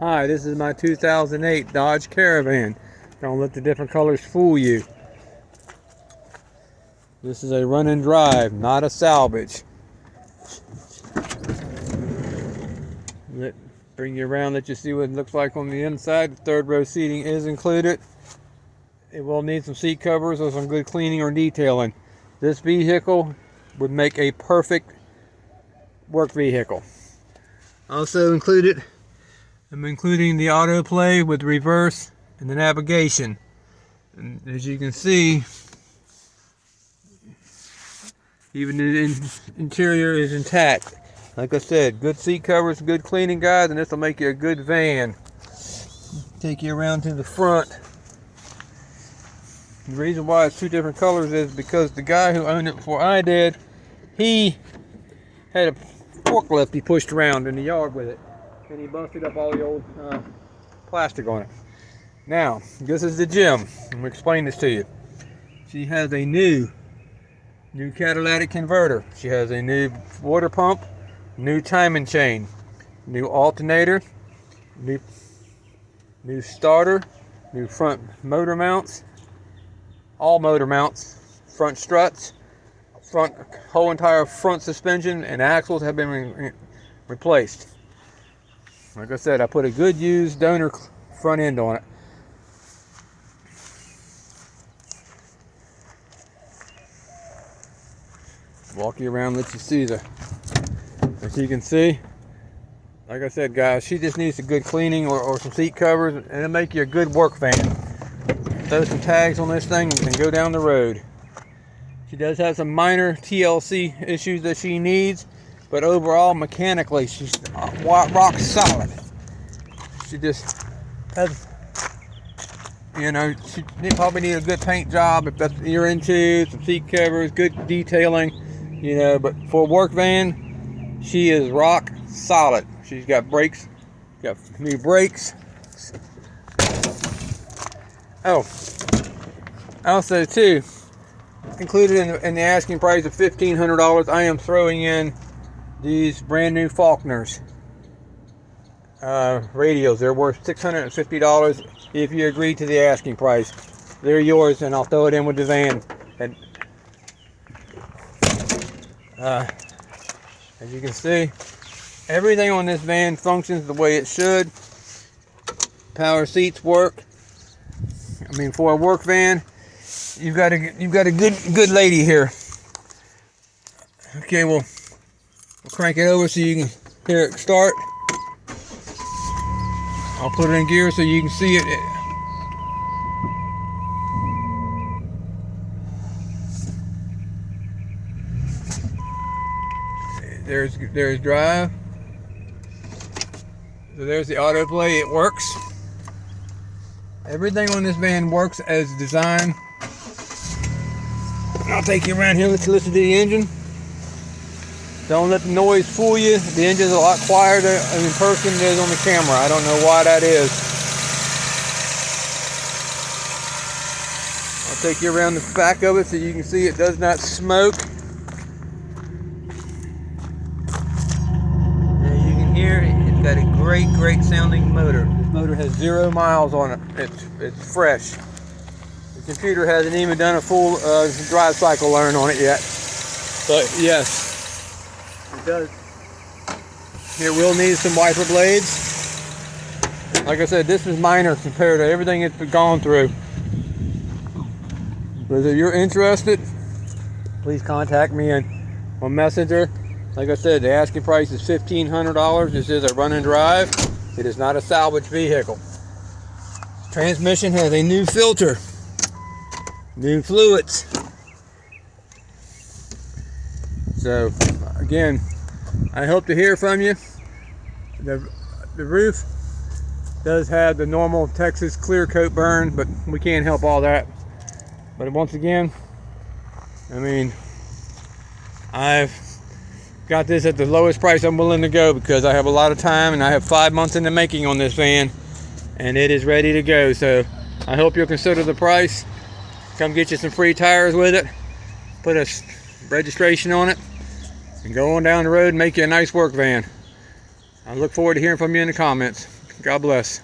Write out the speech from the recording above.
Hi, this is my 2008 Dodge Caravan. Don't let the different colors fool you. This is a run and drive, not a salvage. Bring you around, let you see what it looks like on the inside. The third row seating is included. It will need some seat covers or some good cleaning or detailing. This vehicle would make a perfect work vehicle. Also included, I'm including the autoplay with reverse and the navigation. And as you can see, even the interior is intact. Like I said, good seat covers, good cleaning, guys, and this will make you a good van. Take you around to the front. The reason why it's two different colors is because the guy who owned it before I did, he had a forklift he pushed around in the yard with it, and he busted up all the old plastic on it. Now, this is the gym. I'm going to explain this to you. She has a new catalytic converter. She has a new water pump, new timing chain, new alternator, new starter, new front motor mounts, all motor mounts, front struts, whole entire front suspension and axles have been replaced. Like I said, I put a good used donor front end on it. Walk you around, let you see as you can see, like I said, guys, she just needs a good cleaning or some seat covers, and it'll make you a good work van. Throw some tags on this thing and go down the road. She does have some minor TLC issues that she needs, but overall, mechanically, she's rock solid. She just has, she probably need a good paint job if that's what you're into, some seat covers, good detailing, but for a work van, she is rock solid. She's got brakes, got new brakes. Oh, also too, included in the asking price of $1,500, I am throwing in these brand new Faulkners radios. They're worth $650 if you agree to the asking price. They're yours, and I'll throw it in with the van. And as you can see, everything on this van functions the way it should. Power seats work. I mean, for a work van, you've got a good lady here. Okay, we'll crank it over so you can hear it start. I'll put it in gear so you can see it. There's drive. So there's the autoplay. It works. Everything on this van works as designed. I'll take you around here. Let's listen to the engine. Don't let the noise fool you. The engine's a lot quieter in person than it is on the camera. I don't know why that is. I'll take you around the back of it so you can see it does not smoke. As you can hear, it's got a great sounding motor. This motor has 0 miles on it. It's fresh. The computer hasn't even done a full drive cycle learn on it yet. But yes, it does. It will need some wiper blades. Like I said, this is minor compared to everything it's gone through. But if you're interested, please contact me on Messenger. Like I said, the asking price is $1,500. This is a run and drive. It is not a salvage vehicle. Transmission has a new filter, new fluids. So again, I hope to hear from you. The roof does have the normal Texas clear coat burn, but we can't help all that. But once again, I mean, I've got this at the lowest price I'm willing to go because I have a lot of time and I have 5 months in the making on this van, and it is ready to go. So I hope you'll consider the price. Come get you some free tires with it, put a registration on it, and go on down the road and make you a nice work van. I look forward to hearing from you in the comments. God bless.